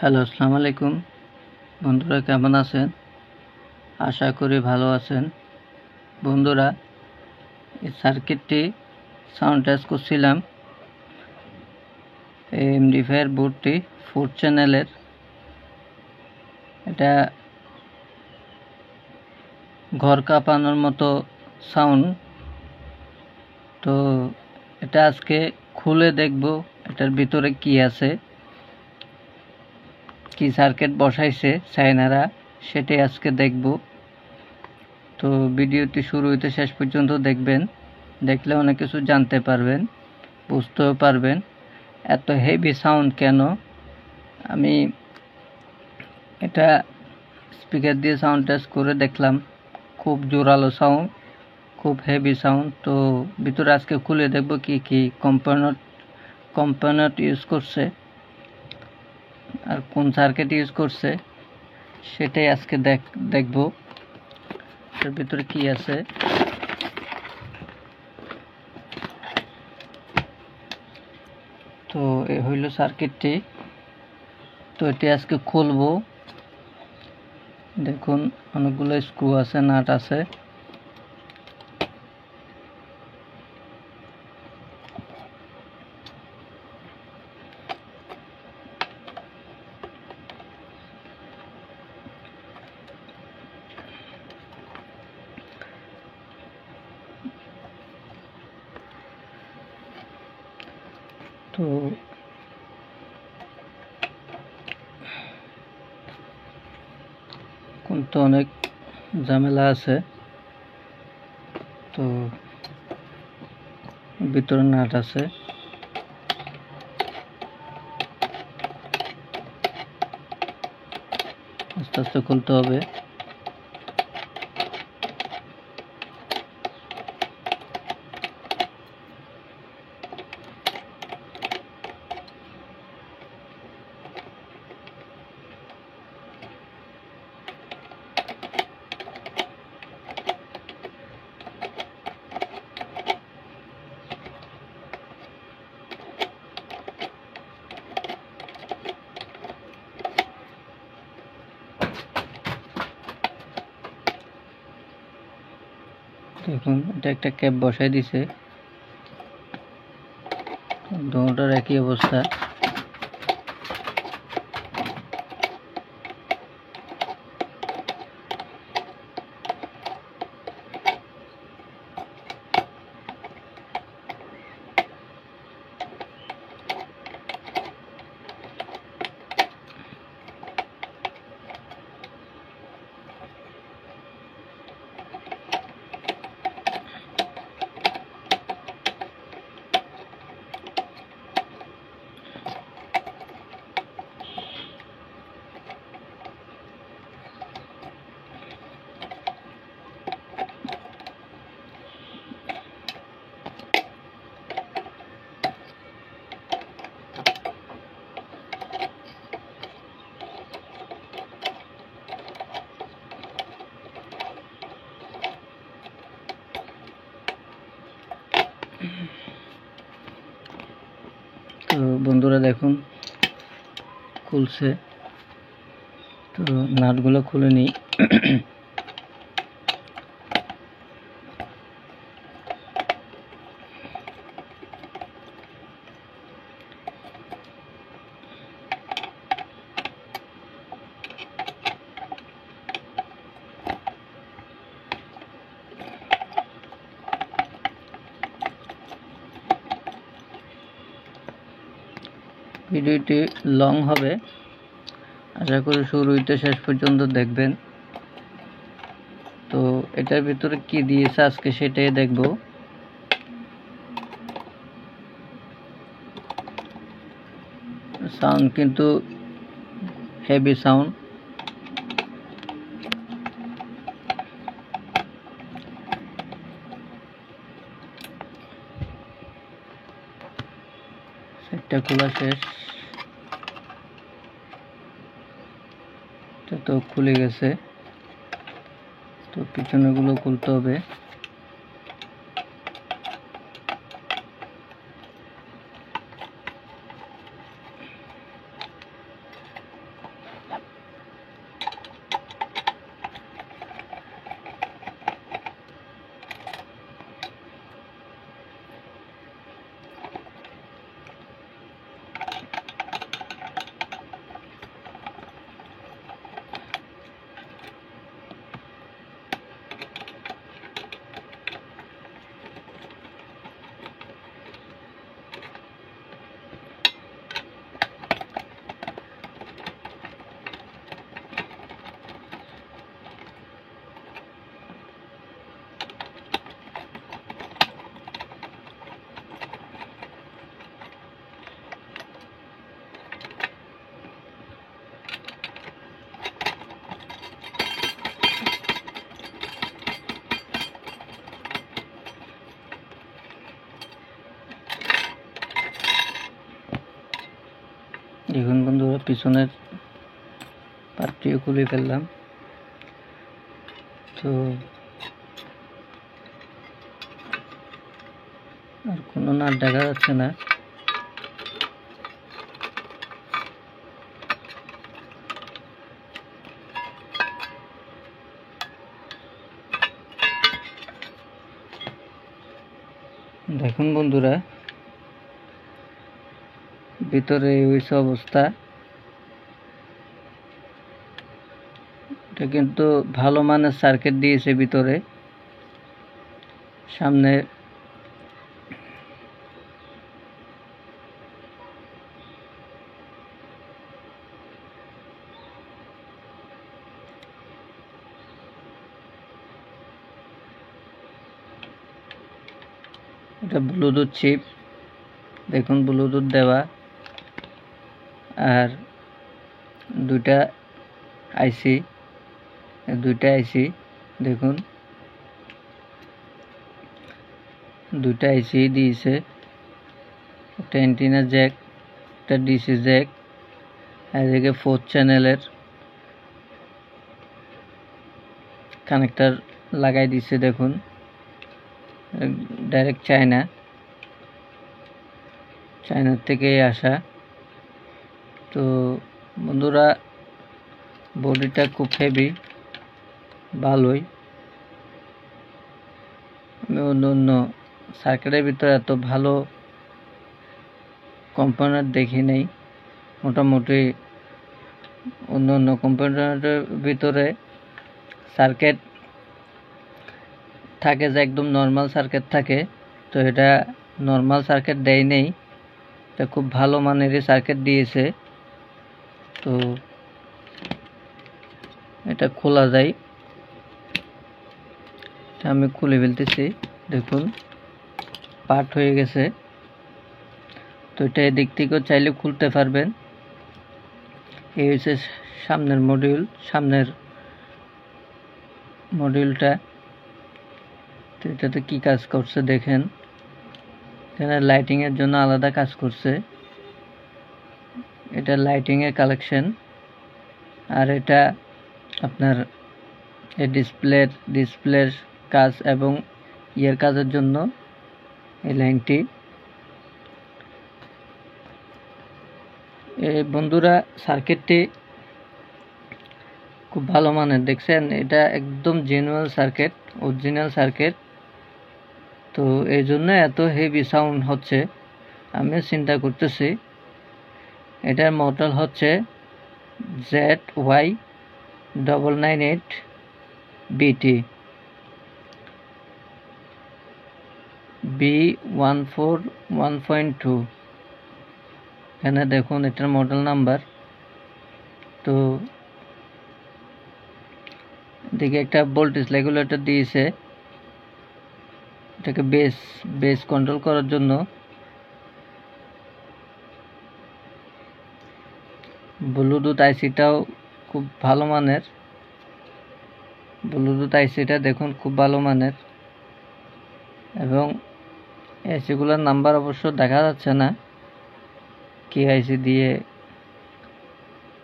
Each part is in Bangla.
হ্যালো, আসসালামু আলাইকুম। বন্ধুরা কেমন আছেন? আশা করি ভালো আছেন। বন্ধুরা, এই সার্কিটটি সাউন্ড টেস্ট করছিলাম। এই এমডিফায়ার বোর্ডটি 4 চ্যানেলের। এটা ঘর কাঁপানোর মতো সাউন্ড। তো এটা আজকে খুলে দেখব এটার ভিতরে কি আছে, কি সার্কিট বসাইছে চায়নারা, সেটাই আজকে দেখব। তো ভিডিওটি শুরু হইতে শেষ পর্যন্ত দেখবেন। দেখলে অনেক কিছু জানতে পারবেন, বুঝতেও পারবেন এত হেভি সাউন্ড কেন। আমি এটা স্পিকার দিয়ে সাউন্ড টেস্ট করে দেখলাম, খুব জোরালো সাউন্ড, খুব হেভি সাউন্ড। তো ভিতরে আজকে খুলে দেখব কি কি কম্পোনেন্ট ইউজ করছে আর কোন সার্কিট ইউজ করছে, সেটাই আজকে দেখব এর ভিতরে কি আছে। তো এই হইল সার্কিটটি। তো এটি আজকে খুলবো। দেখুন অনেকগুলো স্ক্রু আছে, নাট আছে। তো তো অনেক ঝামেলা আছে। তো ভিতরে নাট আছে। আস্তে আস্তে খুলতে হবে। দেখুন এটা একটা ক্যাপ বসাই দিছে, দুটোটার একই অবস্থা। তো বন্ধুরা দেখুন খুলছে। তো নাটগুলো খুলে নিই। ভিডিওটি লং হবে, আশা করি শুরু হইতে শেষ পর্যন্ত দেখবেন। তো এটার ভিতরে কি দিয়েছে আজকে সেটাই দেখব। সাউন্ড কিন্তু হেভি সাউন্ড। সেটটা খোলা শেষ। এটা তো খুলে গেছে। তো পিছনেগুলো খুলতে হবে। পিছনের পার্টটিও খুলে ফেললাম। তো আর কোনো নাট দেখা যাচ্ছে না। দেখুন বন্ধুরা, ভিতরে হয়েছে অবস্থা। এটা কিন্তু ভালো মানের সার্কিট দিয়েছে ভিতরে। সামনে এটা ব্লুটুথ চিপ, দেখুন ব্লুটুথ দেওয়া, আর দুইটা আইসি দেখুন, দুইটা আইসি দিয়েছে। একটা অ্যান্টেনা জ্যাক, একটা ডিসি জ্যাক, আর এদিকে 4 চ্যানেলের কানেক্টর লাগাই দিচ্ছে। দেখুন ডাইরেক্ট চায়নার থেকে আসা। তো বন্ধুরা, বডিটা খুব হেভি, ভালোই। আমি অন্য সার্কিটের ভিতরে এত ভালো কম্পোনেন্ট দেখি নাই। মোটামুটি অন্য কম্পোনেন্টের ভিতরে সার্কিট থাকে যে একদম নর্মাল সার্কিট থাকে, তো এটা নর্মাল সার্কিট দেয় নেই, এটা খুব ভালো মানেরই সার্কিট দিয়েছে। তো এটা খোলা যায়, এটা আমি খুলে ফেলতেছি। দেখুন পার্ট হয়ে গেছে। তো এটা এদিক থেকেও চাইলে খুলতে পারবেন। এই হচ্ছে সামনের মডিউলটা। তো এটাতে কি কাজ করছে দেখেন, এখানে লাইটিং এর জন্য আলাদা কাজ করছে। এটা লাইটিং এর কালেকশন, আর এটা আপনার এই ডিসপ্লের কাজ এবং ইয়ের কাজের জন্য এই লাইনটি। এই বন্ধুরা, সার্কিটটি খুব ভালো মানের, দেখছেন এটা একদম জেনুইন সার্কিট, অরিজিনাল সার্কিট। তো এই জন্য এত হেভি সাউন্ড হচ্ছে। আমি চিন্তা করতেছি এটার মডেল হচ্ছে ZY998BT B14 1.2। এখানে দেখুন এটার মডেল নাম্বার। তো এদিকে একটা ভোল্টেজ রেগুলেটর দিয়েছে, এটাকে বেস কন্ট্রোল করার জন্য। ব্লুটুথ আইসিটাও খুব ভালো মানের, দেখুন খুব ভালো মানের। এবং আইসিগুলোর নাম্বার অবশ্য দেখা যাচ্ছে না, কি আইসি দিয়ে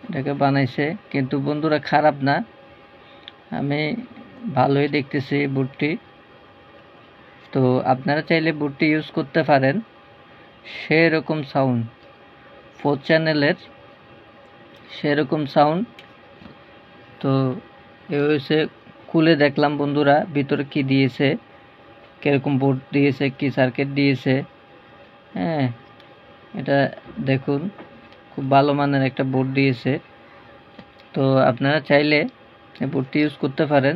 এটাকে বানাইছে, কিন্তু বন্ধুরা খারাপ না, আমি ভালোই দেখতেছি বোর্ডটি। তো আপনারা চাইলে বোর্ডটি ইউজ করতে পারেন। সেরকম সাউন্ড, 4 চ্যানেলের সেরকম সাউন্ড। তো এ হয়েছে, খুলে দেখলাম বন্ধুরা ভিতরে কি দিয়েছে, কিরকম বোর্ড দিয়েছে, কি সার্কিট দিয়েছে। হ্যাঁ, এটা দেখুন খুব ভালো মানের একটা বোর্ড দিয়েছে। তো আপনারা চাইলে এই বোর্ডটি ইউজ করতে পারেন।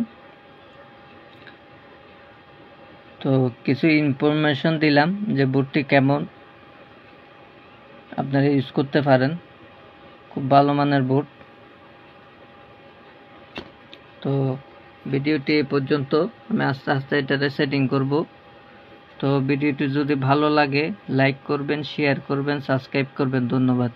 তো কিছু ইনফরমেশন দিলাম যে বোর্ডটি কেমন, আপনারা ইউজ করতে পারেন, খুব ভালো মানের বোর্ড। তো ভিডিওটি এই পর্যন্ত, আমি আস্তে আস্তে এটাতে সেটিং করব। তো ভিডিওটি যদি ভালো লাগে লাইক করবেন, শেয়ার করবেন, সাবস্ক্রাইব করবেন। ধন্যবাদ।